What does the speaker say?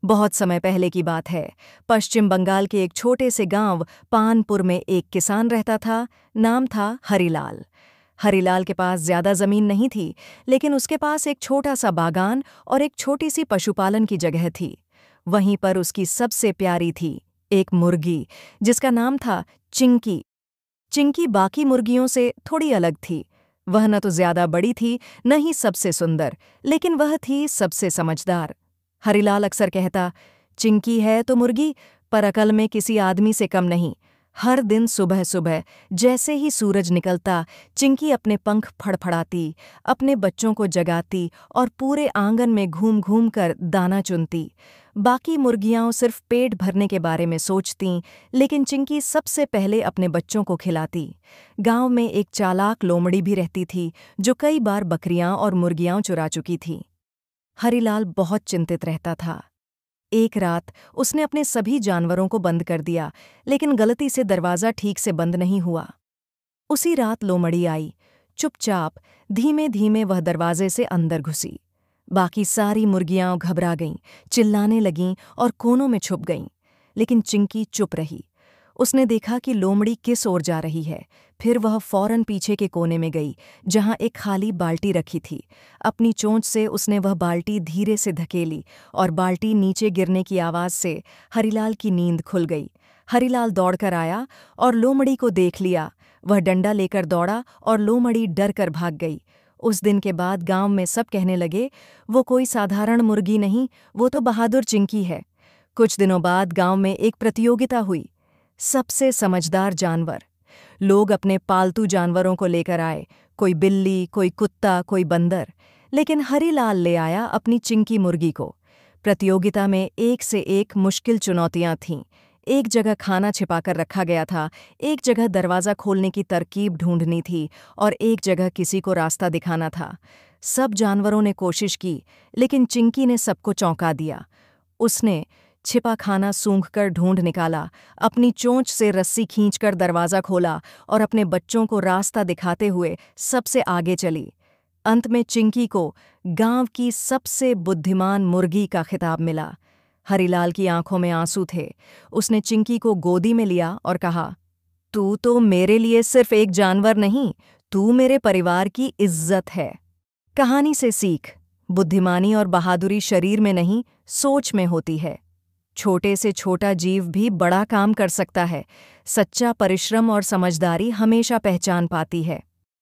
बहुत समय पहले की बात है। पश्चिम बंगाल के एक छोटे से गांव पानपुर में एक किसान रहता था। नाम था हरिलाल। हरिलाल के पास ज्यादा जमीन नहीं थी, लेकिन उसके पास एक छोटा सा बागान और एक छोटी सी पशुपालन की जगह थी। वहीं पर उसकी सबसे प्यारी थी एक मुर्गी, जिसका नाम था चिंकी। चिंकी बाकी मुर्गियों से थोड़ी अलग थी। वह न तो ज्यादा बड़ी थी, न ही सबसे सुंदर, लेकिन वह थी सबसे समझदार। हरिलाल अक्सर कहता, चिंकी है तो मुर्गी, पर अकल में किसी आदमी से कम नहीं। हर दिन सुबह सुबह जैसे ही सूरज निकलता, चिंकी अपने पंख फड़फड़ाती, अपने बच्चों को जगाती और पूरे आंगन में घूम घूम कर दाना चुनती। बाकी मुर्गियां सिर्फ पेट भरने के बारे में सोचतीं, लेकिन चिंकी सबसे पहले अपने बच्चों को खिलाती। गांव में एक चालाक लोमड़ी भी रहती थी, जो कई बार बकरियां और मुर्गियां चुरा चुकी थी। हरिलाल बहुत चिंतित रहता था। एक रात उसने अपने सभी जानवरों को बंद कर दिया, लेकिन गलती से दरवाज़ा ठीक से बंद नहीं हुआ। उसी रात लोमड़ी आई। चुपचाप धीमे धीमे वह दरवाजे से अंदर घुसी। बाकी सारी मुर्गियां घबरा गईं, चिल्लाने लगीं और कोनों में छुप गईं, लेकिन चिंकी चुप रही। उसने देखा कि लोमड़ी किस ओर जा रही है। फिर वह फौरन पीछे के कोने में गई, जहां एक खाली बाल्टी रखी थी। अपनी चोंच से उसने वह बाल्टी धीरे से धकेली और बाल्टी नीचे गिरने की आवाज़ से हरिलाल की नींद खुल गई। हरिलाल दौड़कर आया और लोमड़ी को देख लिया। वह डंडा लेकर दौड़ा और लोमड़ी डर कर भाग गई। उस दिन के बाद गांव में सब कहने लगे, वो कोई साधारण मुर्गी नहीं, वो तो बहादुर चिंकी है। कुछ दिनों बाद गांव में एक प्रतियोगिता हुई। सबसे समझदार जानवर। लोग अपने पालतू जानवरों को लेकर आए, कोई बिल्ली, कोई कुत्ता, कोई बंदर, लेकिन हरिलाल ले आया अपनी चिंकी मुर्गी को। प्रतियोगिता में एक से एक मुश्किल चुनौतियां थीं। एक जगह खाना छिपाकर रखा गया था, एक जगह दरवाज़ा खोलने की तरकीब ढूंढनी थी और एक जगह किसी को रास्ता दिखाना था। सब जानवरों ने कोशिश की, लेकिन चिंकी ने सबको चौंका दिया। उसने छिपा खाना सूंघकर ढूंढ निकाला, अपनी चोंच से रस्सी खींचकर दरवाज़ा खोला और अपने बच्चों को रास्ता दिखाते हुए सबसे आगे चली। अंत में चिंकी को गांव की सबसे बुद्धिमान मुर्गी का खिताब मिला। हरिलाल की आंखों में आंसू थे। उसने चिंकी को गोदी में लिया और कहा, तू तो मेरे लिए सिर्फ एक जानवर नहीं, तू मेरे परिवार की इज्जत है। कहानी से सीख, बुद्धिमानी और बहादुरी शरीर में नहीं, सोच में होती है। छोटे से छोटा जीव भी बड़ा काम कर सकता है। सच्चा परिश्रम और समझदारी हमेशा पहचान पाती है।